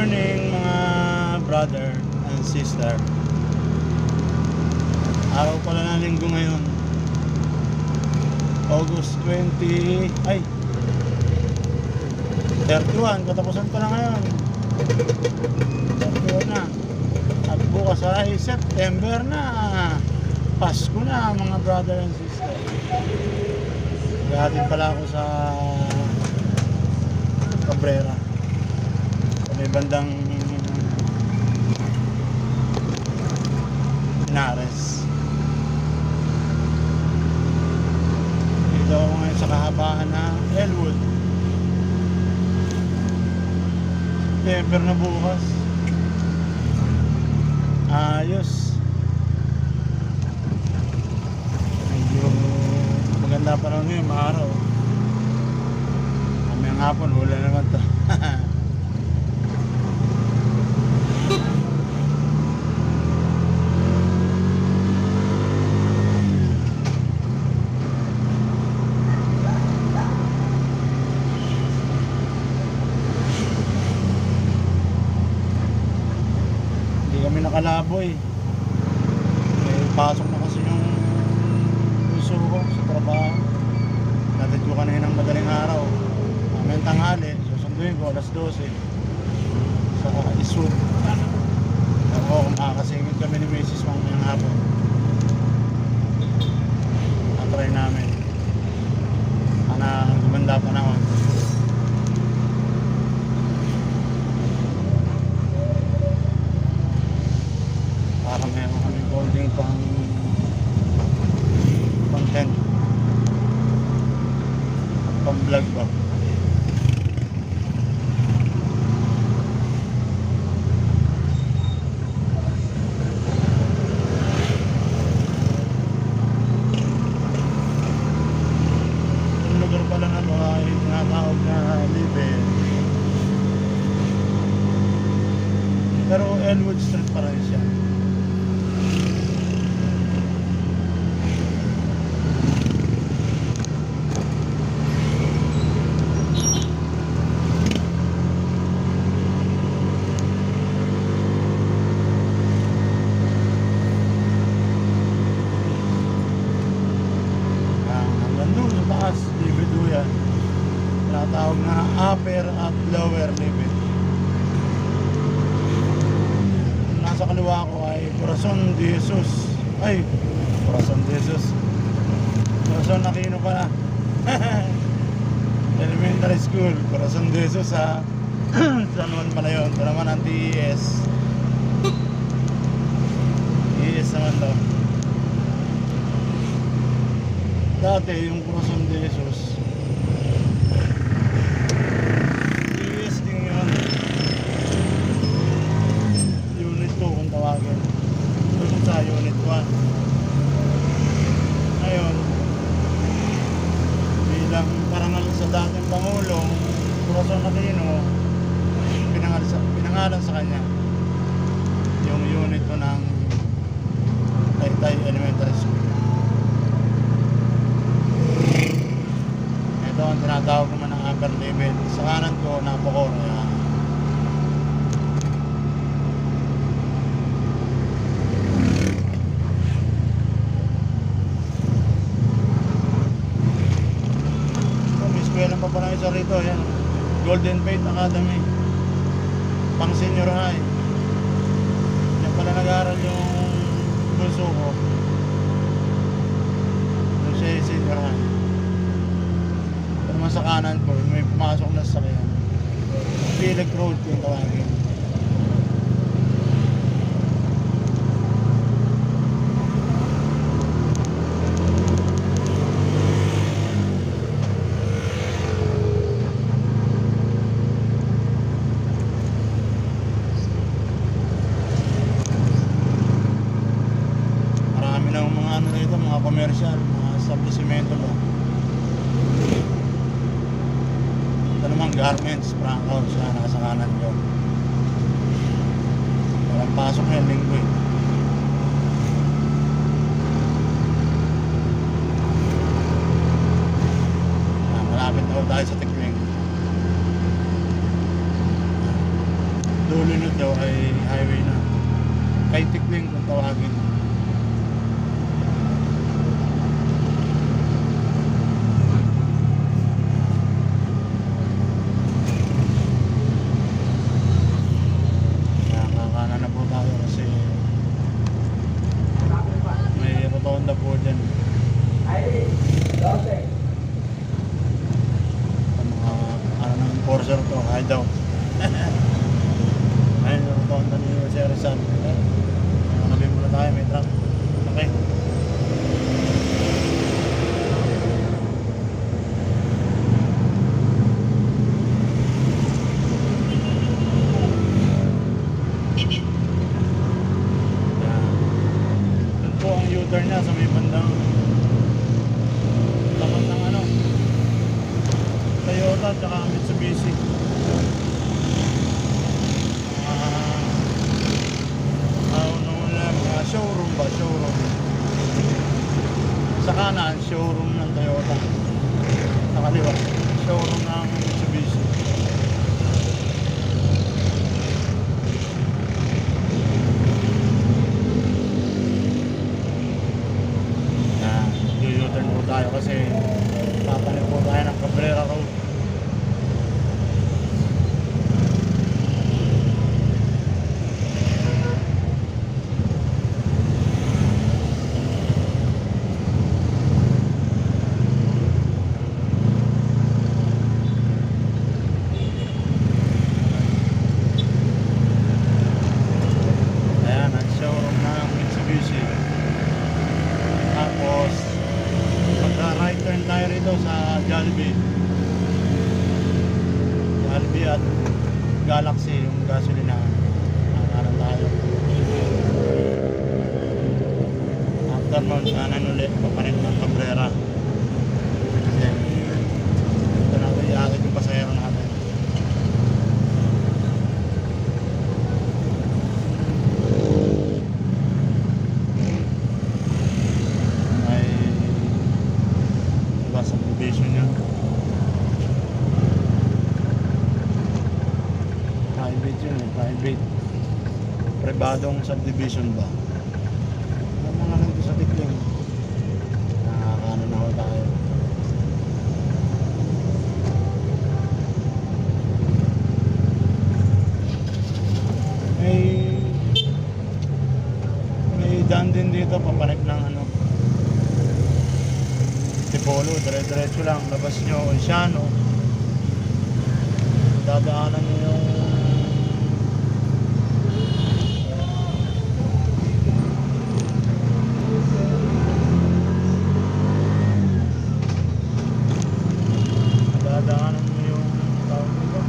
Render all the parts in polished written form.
morning mga brother and sister. Araw pala ng linggo ngayon, August 20, 31, katapusan pa na ngayon. 31 na. At bukas ay September na. Pasko na mga brother and sister. Gahatid pala ako sa Cabrera. May bandang Pinares. Dito ako ngayon sa kahabaan na Elwood. September na bukas. Ayos. Medyo maganda pa rin ngayon, maaraw. Kamayang hapon, hula naman to. Kami nakalaboy. Pasok na kasi yung puso ko sa trabaho. Natid ko kanina ng madaling araw. Mamayang tanghali, susunduin ko alas 12 sa Isur. Ako, makakasingit kami ni Mrs. mamayang hapon. Natry namin. Gumanda pa naman. Para meron kami holding pang content at pang vlog ba. Yung lugar pala na ito ay tinatawag na Libe, pero Elwood Street pa rin siya. Libiduyan, tinatawag na upper at lower limit. Nasa kaliwa ko ay Corazon de Jesus. Corazon de Jesus, Corazon Aquino pala. Elementary school, Corazon de Jesus sa San Juan pala yun. Ito naman ang TES. TES naman to. Dati yung Corazon de Jesus, TES din yun. Unit 2 kung tawagin. Doon sa Unit 1. Ngayon, bilang parangal sa dating Pangulong Corazon Aquino, pinangalan sa kanya yung Unit 2 ng Taytay Elementary School. Ito ang tinatawag naman ng upper limit. Sa kanan ko, Napocor. May eskwela pa pala isa rito. Yan. Golden Faith Academy. Pang senior high. Yan pala nag-aaral yung bunso ko. Yung siya yung senior high. Sa kanan ko may pumasok na sa kanya Philip Road yung tawagin. Marami na mga ano rito, mga commercial, mga establishmento ba. Ito naman garments, Franco, siya nasa kanan ko. Walang pasok ngayon, linggo eh. Malapit na tayo sa Tikling. dulo nyo daw ay highway na. Kay Tikling kung tawagin. Nakakana na po tayo kasi may rotonda po dyan. Ang mga ano ng enforcer to, hideout. Ayun yung rotonda ni Sir Rizal. Nabi muna tayo, may truck. Okay. Doon po ang U-turn niya sa may bandang tapat ng ano, Toyota at saka Mitsubishi. Showroom ba? Showroom. Sa kanan, showroom ng Toyota. Sa kaliwa, showroom ng Mitsubishi. Yan, u-turn po tayo kasi papalit po tayo ng Cabrera Road. Tayo rito sa Jollibee at Galaxy, yung gasolina. Nakakarang tayo. After nun, kanan ulit, papanik ng Cabrera. Then, ito natin iakit yung pasahero natin. Subdivision niya. Private yun eh, private. Pribadong subdivision ba? Ano mga nandito sa Tikling? Nakakano na ako tayo. May daan din dito, papanik ng ano, Polo, dire-diretso lang, labas nyo Oceano, dadaanan nyo yung tawag nito,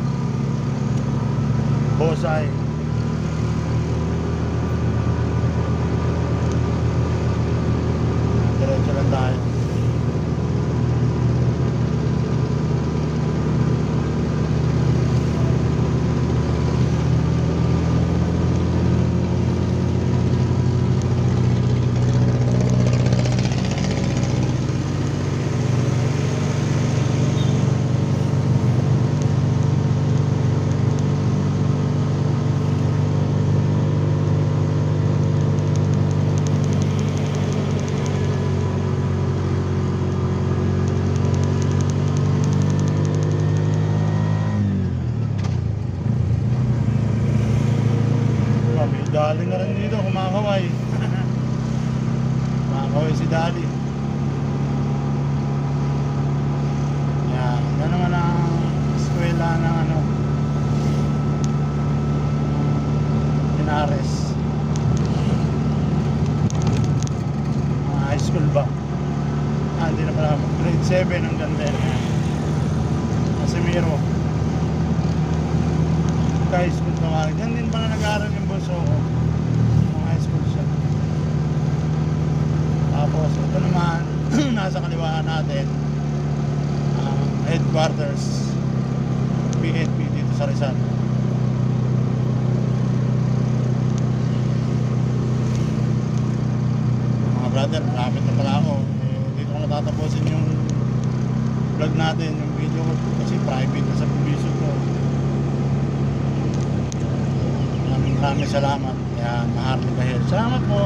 Bosay. Diretso lang tayo. Dali na rin dito, kumakaway. Kumakaway si Dali. Yan, yan naman ang eskwela ng ano, Pinares. High school ba? Hindi na pala, grade 7 hanggang 10. Casimiro. High school pa. Diyan din pala nag-aaral yung bunso ko. High school siya. Tapos ito naman nasa kaliwaan natin, headquarters PNP dito sa Rizal. Mga brother, malapit na pala ako. Dito ko natatapusin yung vlog natin, yung video ko kasi private na sa provision ko. Maraming salamat. Yan, Maharlika Hill. Salamat po.